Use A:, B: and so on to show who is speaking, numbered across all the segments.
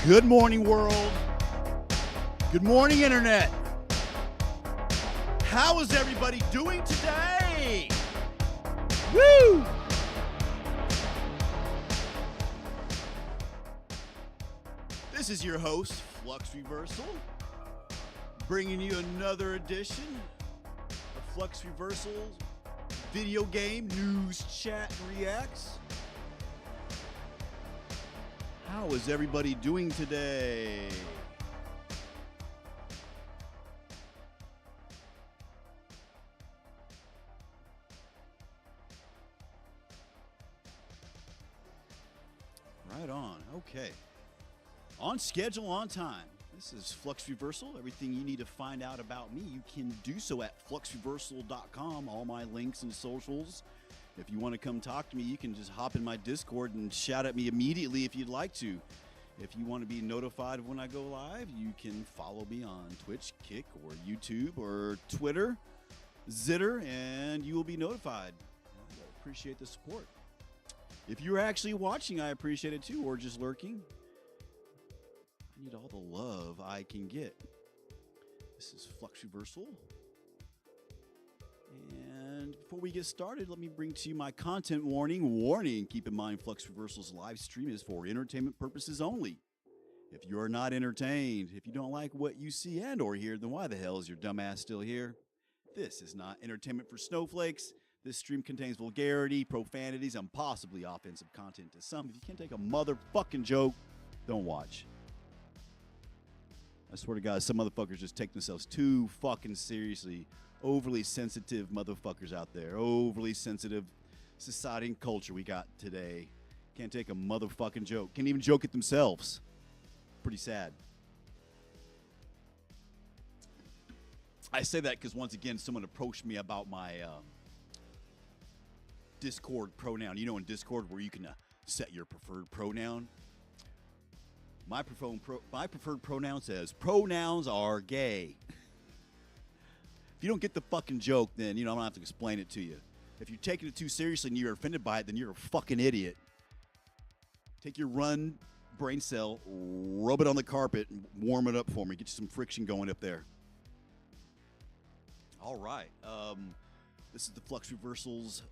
A: Good morning, world. Good morning, internet. How is everybody doing today? Woo! This is your host, Flux Reversal, bringing you another edition of Flux Reversal's video game news chat and reacts. How is everybody doing today? Right on. Okay. On schedule, on time. This is Flux Reversal. Everything you need to find out about me, you can do so at fluxreversal.com. All my links and socials. If you want to come talk to me, you can just hop in my Discord and shout at me immediately if you'd like to. If you want to be notified when I go live, you can follow me on Twitch, Kick, or YouTube, or Twitter, Zitter, and you will be notified. I appreciate the support. If you're actually watching, I appreciate it too, or just lurking. I need all the love I can get. This is Flux Reversal. And before we get started, let me bring to you my content warning. Warning, keep in mind Flux Reversal's live stream is for entertainment purposes only. If you're not entertained, if you don't like what you see and or hear, then why the hell is your dumbass still here? This is not entertainment for snowflakes. This stream contains vulgarity, profanities, and possibly offensive content to some. If you can't take a motherfucking joke, don't watch. I swear to God, some motherfuckers just take themselves too fucking seriously. Overly sensitive motherfuckers out there. Overly sensitive society and culture we got today. Can't take a motherfucking joke. Can't even joke at themselves. Pretty sad. I say that because once again, someone approached me about my Discord pronoun. You know, in Discord where you can set your preferred pronoun. My preferred pronoun says pronouns are gay. If you don't get the fucking joke, then, you know, I don't have to explain it to you. If you're taking it too seriously and you're offended by it, then you're a fucking idiot. Take your run brain cell, rub it on the carpet, and warm it up for me. Get you some friction going up there. All right. This is the Flux Reversals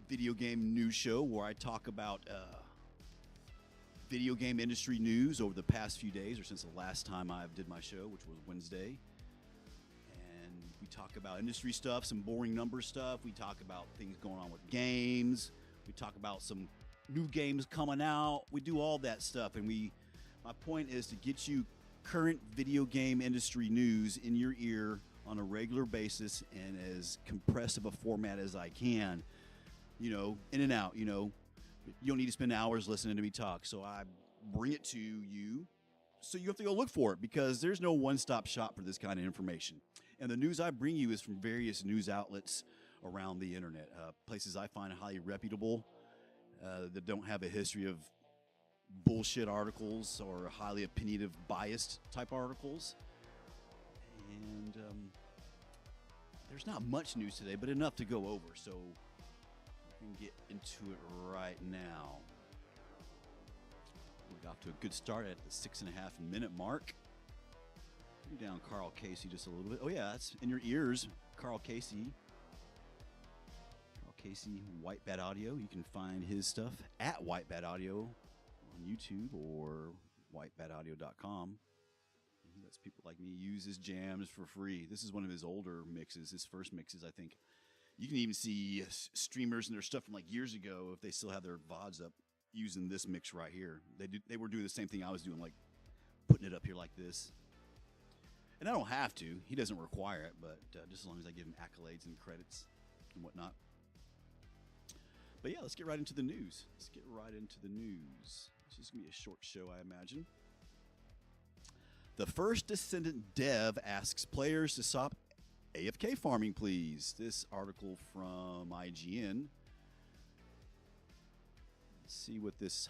A: video game news show where I talk about video game industry news over the past few days or since the last time I did my show, which was Wednesday. We talk about industry stuff, some boring number stuff. We talk about things going on with games. We talk about some new games coming out. We do all that stuff. And my point is to get you current video game industry news in your ear on a regular basis and as compressed of a format as I can. You know, in and out, you know. You don't need to spend hours listening to me talk. So I bring it to you so you have to go look for it because there's no one-stop shop for this kind of information. And the news I bring you is from various news outlets around the internet, places I find highly reputable, that don't have a history of bullshit articles or highly opinionative, biased type articles. And there's not much news today, but enough to go over, so we can get into it right now. We got off to a good start at the 6.5 minute mark. Bring down Carl Casey just a little bit. Oh yeah, that's in your ears. Carl Casey, White Bat Audio. You can find his stuff at White Bat Audio on YouTube or whitebataudio.com. He lets people like me use his jams for free. This is one of his older mixes, his first mixes, I think. You can even see streamers and their stuff from like years ago, if they still have their VODs up, using this mix right here. They were doing the same thing I was doing, like putting it up here like this. And I don't have to. He doesn't require it, but just as long as I give him accolades and credits and whatnot. But yeah, let's get right into the news. It's just going to be a short show, I imagine. The First Descendant dev asks players to stop AFK farming, please. This article from IGN. Let's see what this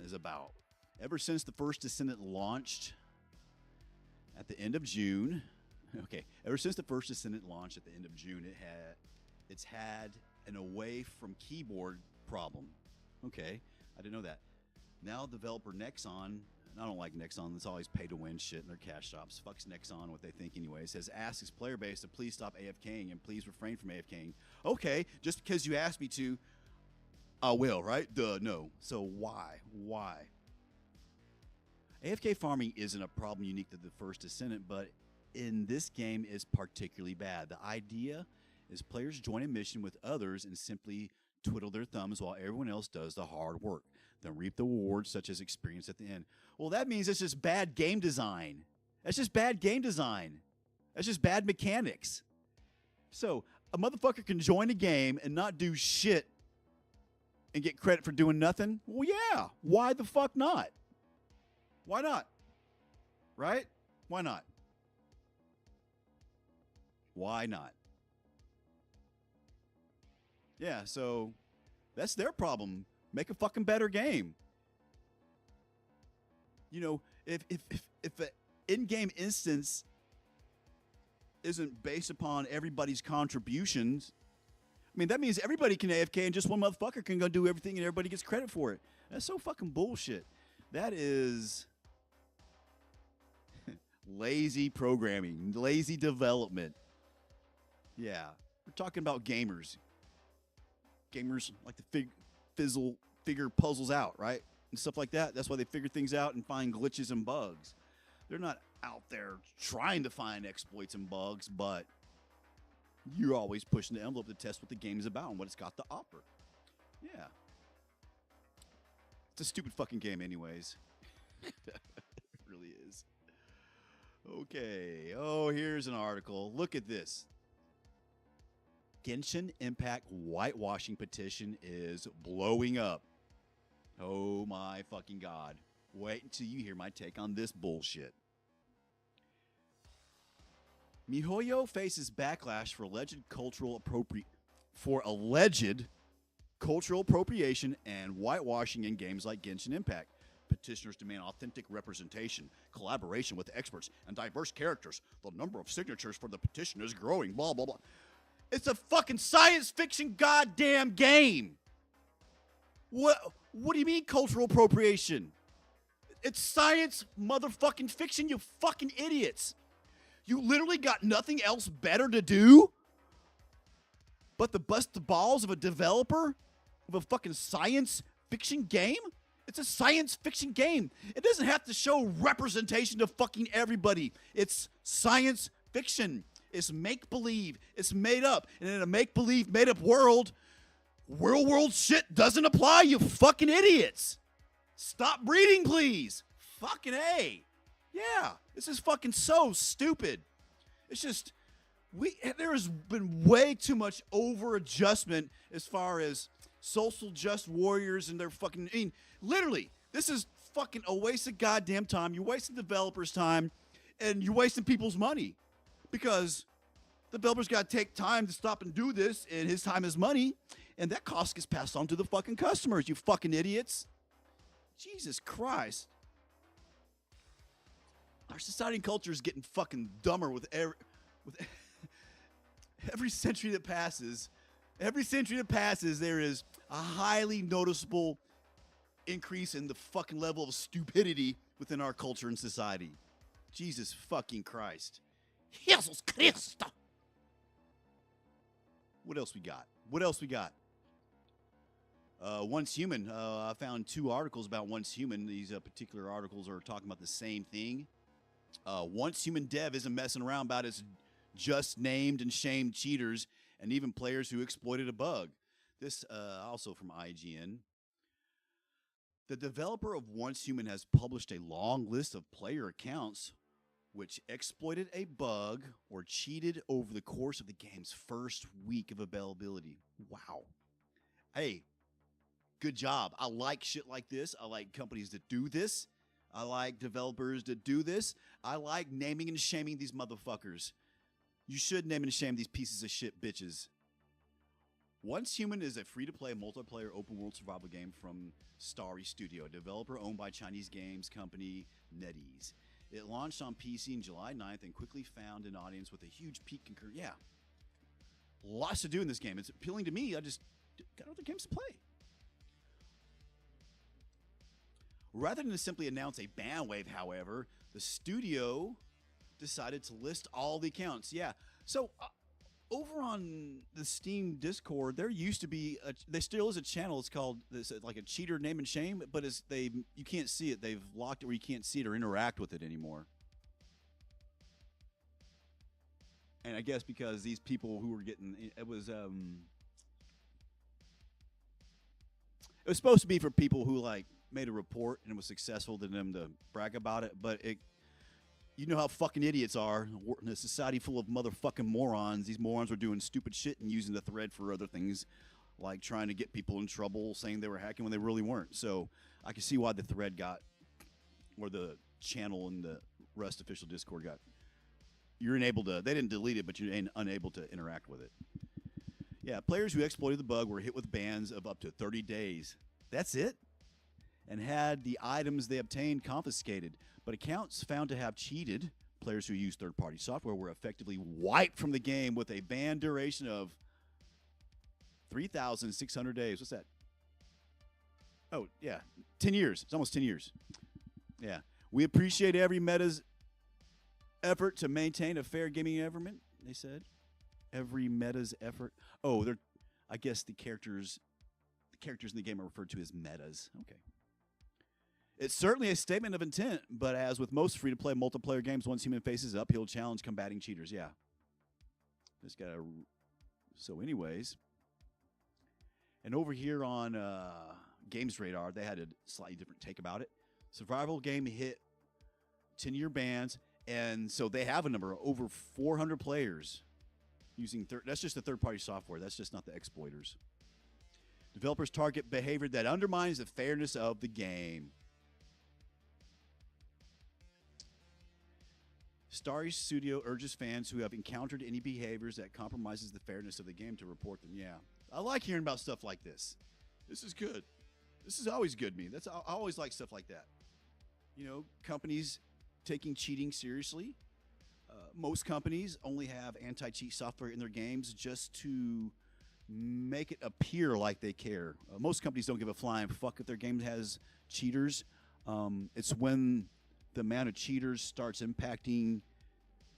A: is about. Ever since the First Descendant launched at the end of June, ever since the First Descendant launched at the end of June, it's had an away from keyboard problem. Okay, I didn't know that. Now developer Nexon And I don't like Nexon. It's always pay-to-win shit in their cash shops. Fucks Nexon what they think anyway. It says, ask his player base to please stop AFKing and please refrain from AFKing. Okay, just because you asked me to, I will, right? Duh, no. So why? Why? AFK farming isn't a problem unique to the First Descendant, but in this game is particularly bad. The idea is players join a mission with others and simply twiddle their thumbs while everyone else does the hard work, then reap the rewards such as experience at the end. Well, that means it's just bad game design. That's just bad game design. That's just bad mechanics. So a motherfucker can join a game and not do shit and get credit for doing nothing? Well, yeah. Why the fuck not? Why not? Right? Why not? Why not? Yeah, so that's their problem. Make a fucking better game. You know, if an in-game instance isn't based upon everybody's contributions, I mean, that means everybody can AFK and just one motherfucker can go do everything and everybody gets credit for it. That's so fucking bullshit. That is lazy programming, lazy development. Yeah, we're talking about gamers. Gamers like to figure puzzles out, right? And stuff like that. That's why they figure things out and find glitches and bugs. They're not out there trying to find exploits and bugs, but you're always pushing the envelope to test what the game is about and what it's got to offer. Yeah. It's a stupid fucking game anyways. It really is. Okay. Oh, here's an article. Look at this. Genshin Impact whitewashing petition is blowing up. Oh my fucking God. Wait until you hear my take on this bullshit. MiHoYo faces backlash for alleged cultural appropriation and whitewashing in games like Genshin Impact. Petitioners demand authentic representation, collaboration with experts, and diverse characters. The number of signatures for the petition is growing, blah, blah, blah. It's a fucking science fiction goddamn game. What do you mean cultural appropriation? It's science motherfucking fiction, you fucking idiots. You literally got nothing else better to do but to bust the balls of a developer of a fucking science fiction game? It's a science fiction game. It doesn't have to show representation to fucking everybody. It's science fiction. It's make-believe. It's made up. And in a make-believe, made-up world, real world shit doesn't apply, you fucking idiots. Stop reading, please. Fucking A. Yeah, this is fucking so stupid. It's just, there has been way too much over-adjustment as far as social just warriors and their fucking, I mean, literally, this is fucking a waste of goddamn time. You're wasting developers' time, and you're wasting people's money. Because the developer's got to take time to stop and do this, and his time is money, and that cost gets passed on to the fucking customers, you fucking idiots. Jesus Christ. Our society and culture is getting fucking dumber with every century that passes. Every century that passes, there is a highly noticeable increase in the fucking level of stupidity within our culture and society. Jesus fucking Christ. Jesus Christ. What else we got? What else we got? Once Human. I found 2 articles about Once Human. These particular articles are talking about the same thing. Once Human dev isn't messing around about its just named and shamed cheaters and even players who exploited a bug. This also from IGN. The developer of Once Human has published a long list of player accounts which exploited a bug or cheated over the course of the game's first week of availability. Wow. Hey, good job. I like shit like this. I like companies that do this. I like developers that do this. I like naming and shaming these motherfuckers. You should name and shame these pieces of shit bitches. Once Human is a free-to-play multiplayer open-world survival game from Starry Studio, a developer owned by Chinese games company NetEase. It launched on PC on July 9th and quickly found an audience with a huge peak concurrent. Yeah. Lots to do in this game. It's appealing to me. I just got other games to play. Rather than simply announce a ban wave, however, the studio decided to list all the accounts. Yeah. So over on the Steam Discord, there used to be there still is a channel. It's called like a cheater name and shame, but you can't see it. They've locked it where you can't see it or interact with it anymore. And I guess because these people who were getting it was supposed to be for people who like made a report and it was successful to them to brag about it, but you know how fucking idiots are in a society full of motherfucking morons. These morons were doing stupid shit and using the thread for other things, like trying to get people in trouble, saying they were hacking when they really weren't. So I can see why the thread got, or the channel and the Rust official Discord got. You're unable to. They didn't delete it, but you're unable to interact with it. Yeah, players who exploited the bug were hit with bans of up to 30 days. That's it? And had the items they obtained confiscated. But accounts found to have cheated, players who used third-party software, were effectively wiped from the game with a ban duration of 3,600 days. What's that? Oh, yeah, 10 years. It's almost 10 years. Yeah. We appreciate every meta's effort to maintain a fair gaming environment, they said. Every meta's effort. Oh, I guess the characters in the game are referred to as metas. Okay. It's certainly a statement of intent, but as with most free-to-play multiplayer games, once human faces uphill challenge combating cheaters. Yeah. So anyways. And over here on Games Radar, they had a slightly different take about it. Survival game hit 10-year bans, and so they have a number of over 400 players using that's just the third-party software. That's just not the exploiters. Developers target behavior that undermines the fairness of the game. Starry Studio urges fans who have encountered any behaviors that compromises the fairness of the game to report them. Yeah, I like hearing about stuff like this. This is good. This is always good to me. I always like stuff like that. You know, companies taking cheating seriously. Most companies only have anti-cheat software in their games just to make it appear like they care. Most companies don't give a flying fuck if their game has cheaters. It's when the amount of cheaters starts impacting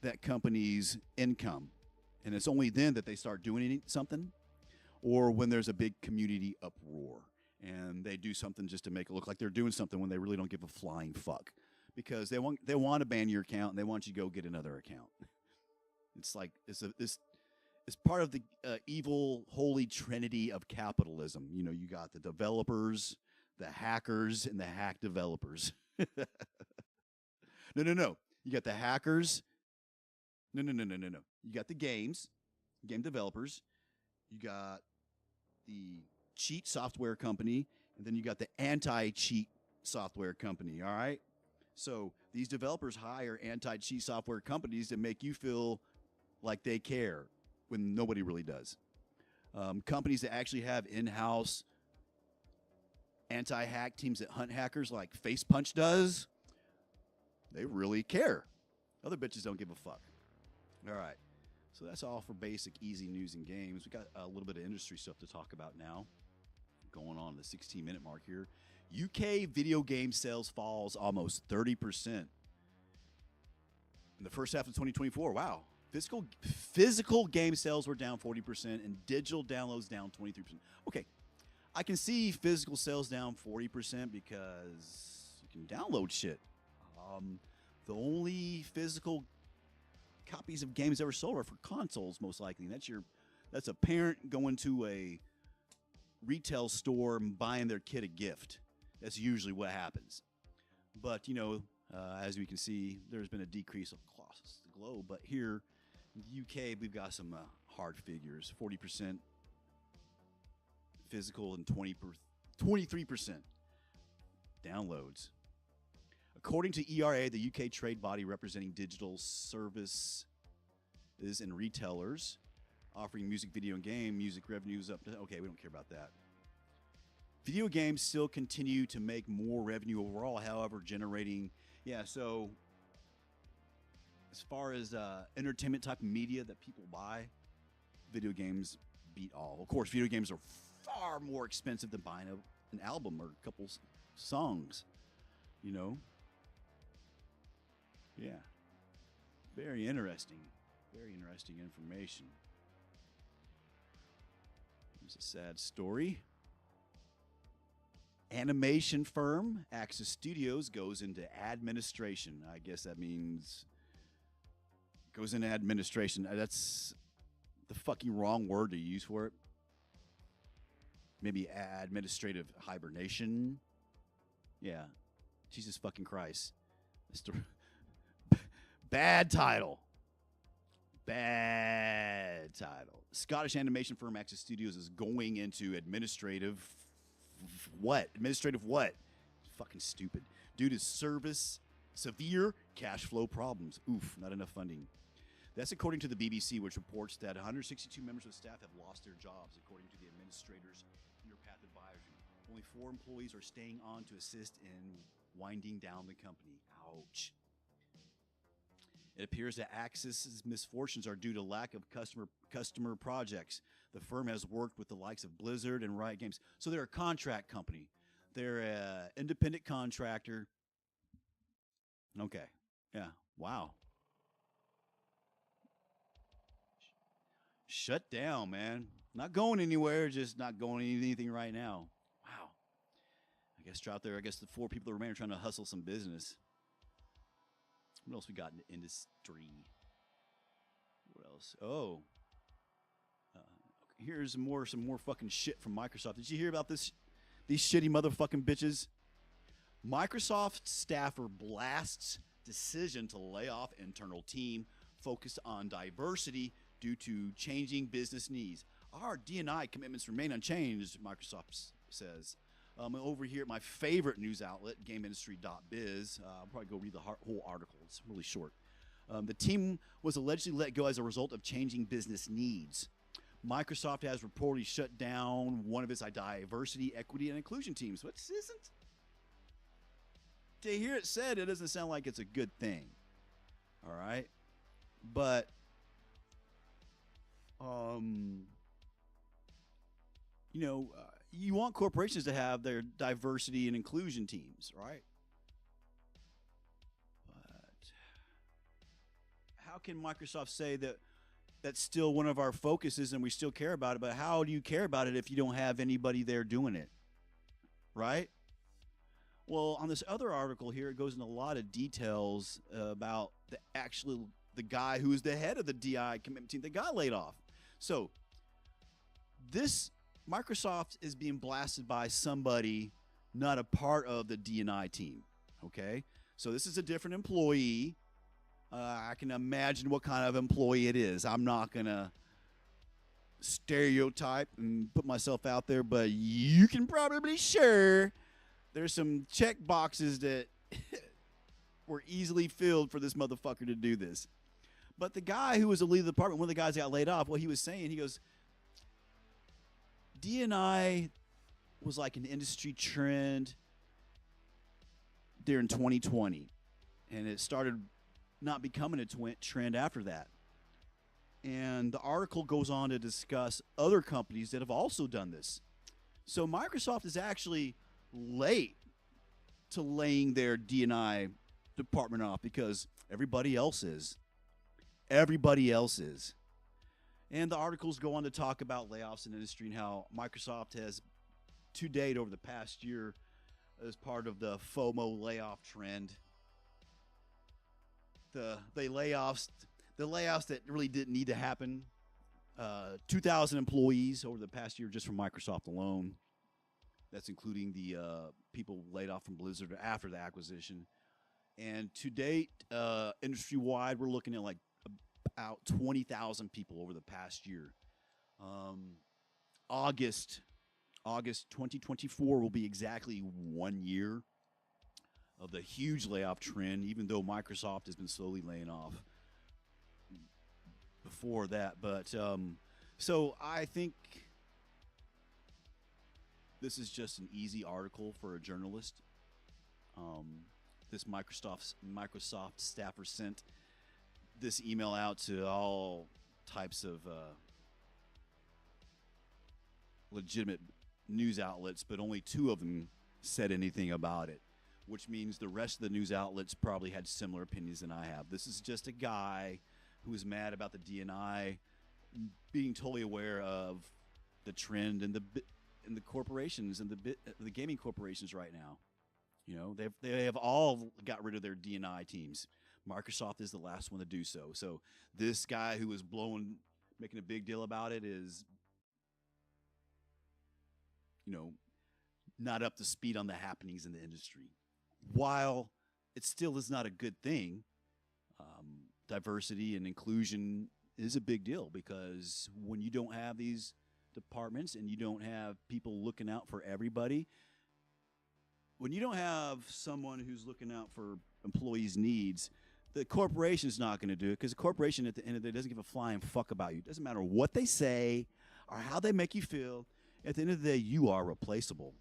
A: that company's income. And it's only then that they start doing something, or when there's a big community uproar and they do something just to make it look like they're doing something when they really don't give a flying fuck. Because they want to ban your account and they want you to go get another account. It's like it's part of the evil holy trinity of capitalism. You know, you got the developers, the hackers, and the hack developers. No. You got the hackers. No. You got the game developers. You got the cheat software company, and then you got the anti-cheat software company. All right. So these developers hire anti-cheat software companies to make you feel like they care when nobody really does. Companies that actually have in-house anti-hack teams that hunt hackers like FacePunch does, they really care. Other bitches don't give a fuck. All right. So that's all for basic, easy news and games. We got a little bit of industry stuff to talk about now. Going on the 16-minute mark here. UK video game sales falls almost 30% in the first half of 2024. Wow. Physical game sales were down 40% and digital downloads down 23%. Okay. I can see physical sales down 40% because you can download shit. The only physical copies of games ever sold are for consoles, most likely. And that's a parent going to a retail store and buying their kid a gift. That's usually what happens. But, you know, as we can see, there's been a decrease across the globe. But here in the UK, we've got some hard figures. 40% physical and 23% downloads. According to ERA, the UK trade body representing digital services and retailers offering music, video, and game, music revenues up to... Okay, we don't care about that. Video games still continue to make more revenue overall, however, generating... Yeah, so as far as entertainment type of media that people buy, video games beat all. Of course, video games are far more expensive than buying an album or a couple songs. You know? Yeah. Very interesting. Very interesting information. Here's a sad story. Animation firm Axis Studios goes into administration. I guess that means goes into administration. That's the fucking wrong word to use for it. Maybe administrative hibernation. Yeah. Jesus fucking Christ. Bad title. Bad title. Scottish animation firm Axis Studios is going into administrative what? Administrative what? Fucking stupid. Due to severe cash flow problems. Oof, not enough funding. That's according to the BBC, which reports that 162 members of staff have lost their jobs, according to the administrator's Interpath advisory. Only 4 employees are staying on to assist in winding down the company. Ouch. It appears that Axis's misfortunes are due to lack of customer projects. The firm has worked with the likes of Blizzard and Riot Games. So they're a contract company. They're an independent contractor. Okay. Yeah. Wow. Shut down, man. Not going anywhere, just not going anything right now. Wow. I guess out there, the 4 people that remain are trying to hustle some business. What else we got in the industry? What else? Oh. Here's some more fucking shit from Microsoft. Did you hear about this? These shitty motherfucking bitches. Microsoft staffer blasts decision to lay off internal team focused on diversity due to changing business needs. Our D&I commitments remain unchanged, Microsoft says. Over here at my favorite news outlet, GameIndustry.biz, I'll probably go read the whole article. It's really short. The team was allegedly let go as a result of changing business needs. Microsoft has reportedly shut down one of its diversity, equity, and inclusion teams. What isn't? To hear it said, it doesn't sound like it's a good thing. All right? But, you want corporations to have their diversity and inclusion teams, right? But how can Microsoft say that that's still one of our focuses and we still care about it, but how do you care about it if you don't have anybody there doing it, right? Well, on this other article here, it goes into a lot of details about the guy who is the head of the DI commitment team that got laid off. So this Microsoft is being blasted by somebody not a part of the D&I team, okay? So this is a different employee. I can imagine what kind of employee it is. I'm not going to stereotype and put myself out there, but you can probably sure there's some check boxes that were easily filled for this motherfucker to do this. But the guy who was the lead of the department, one of the guys that got laid off, what he was saying, he goes, D&I was like an industry trend during 2020, and it started not becoming a trend after that. And the article goes on to discuss other companies that have also done this. So Microsoft is actually late to laying their D&I department off because everybody else is. Everybody else is. And the articles go on to talk about layoffs in the industry and how Microsoft has, to date, over the past year, as part of the FOMO layoff trend, the layoffs that really didn't need to happen. 2,000 employees over the past year just from Microsoft alone. That's including the people laid off from Blizzard after the acquisition. And to date, industry-wide, we're looking at like about 20,000 people over the past year. August 2024 will be exactly 1 year of the huge layoff trend, even though Microsoft has been slowly laying off before that. But so I think this is just an easy article for a journalist. This Microsoft staffer sent this email out to all types of legitimate news outlets, but only 2 of them said anything about it. which means the rest of the news outlets probably had similar opinions than I have. This is just a guy who is mad about the DNI being totally aware of the trend in the corporations and the gaming corporations right now. You know, they have all got rid of their DNI teams. Microsoft is the last one to do so. So this guy who is making a big deal about it is, you know, not up to speed on the happenings in the industry. While it still is not a good thing, diversity and inclusion is a big deal, because when you don't have these departments and you don't have people looking out for everybody, when you don't have someone who's looking out for employees' needs, the corporation's not going to do it, because the corporation at the end of the day doesn't give a flying fuck about you. It doesn't matter what they say or how they make you feel. At the end of the day, you are replaceable.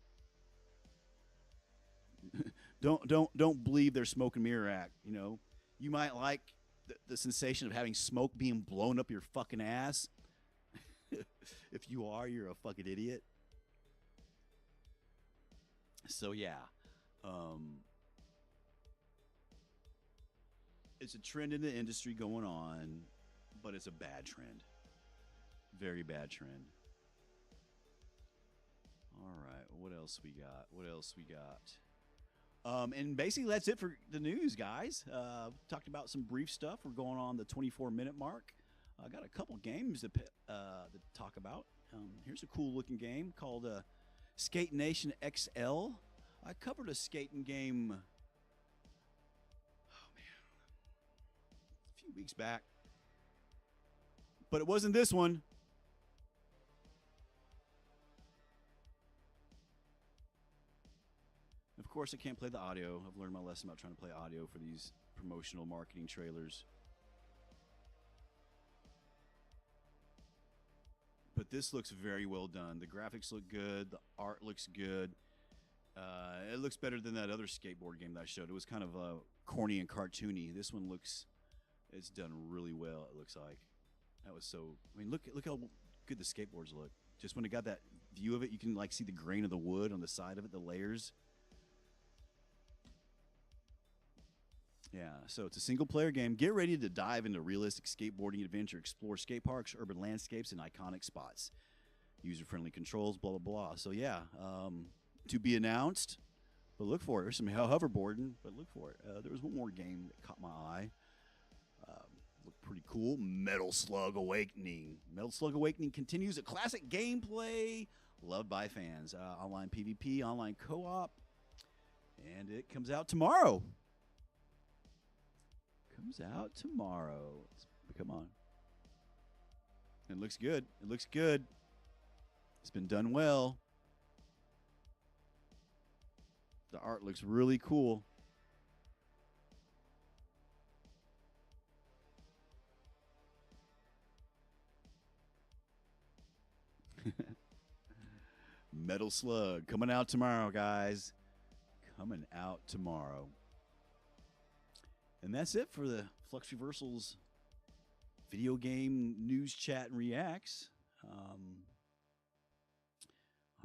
A: Don't believe their smoke and mirror act. You know, you might like the sensation of having smoke being blown up your fucking ass. If you are, you're a fucking idiot. So yeah, it's a trend in the industry going on, but it's a bad trend. Very bad trend. All right, what else we got? And basically that's it for the news, guys. Talked about some brief stuff. We're going on the 24-minute mark. I got a couple games to talk about. Here's a cool looking game called Skate Nation XL. I covered a skating game, a few weeks back, but it wasn't this one. Of course, I can't play the audio. I've learned my lesson about trying to play audio for these promotional marketing trailers. But this looks very well done. The graphics look good. The art looks good. It looks better than that other skateboard game that I showed. It was kind of corny and cartoony. This one it's done really well, it looks like. That was so, I mean, look how good the skateboards look. Just when it got that view of it, you can like see the grain of the wood on the side of it, the layers. Yeah, so it's a single-player game. Get ready to dive into realistic skateboarding adventure. Explore skate parks, urban landscapes, and iconic spots. User-friendly controls, blah, blah, blah. So, yeah, to be announced, but look for it. There's some hoverboarding, but look for it. There was one more game that caught my eye. Looked pretty cool. Metal Slug Awakening. Metal Slug Awakening continues a classic gameplay loved by fans. Online PvP, online co-op, and it comes out tomorrow. Come on. It looks good. It's been done well. The art looks really cool. Metal Slug coming out tomorrow, guys. Coming out tomorrow. And that's it for the Flux Reversal's video game news chat and reacts. I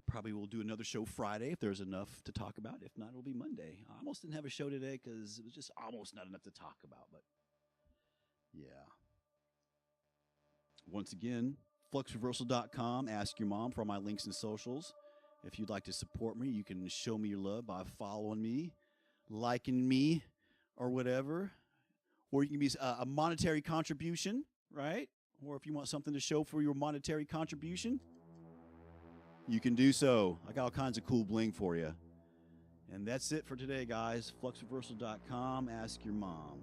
A: probably will do another show Friday if there's enough to talk about. If not, it'll be Monday. I almost didn't have a show today because it was just almost not enough to talk about. But yeah. Once again, fluxreversal.com. Ask your mom for all my links and socials. If you'd like to support me, you can show me your love by following me, liking me, or whatever. Or you can be a monetary contribution, right? Or if you want something to show for your monetary contribution, you can do so. I got all kinds of cool bling for you. And that's it for today, guys. Fluxreversal.com. Ask your mom.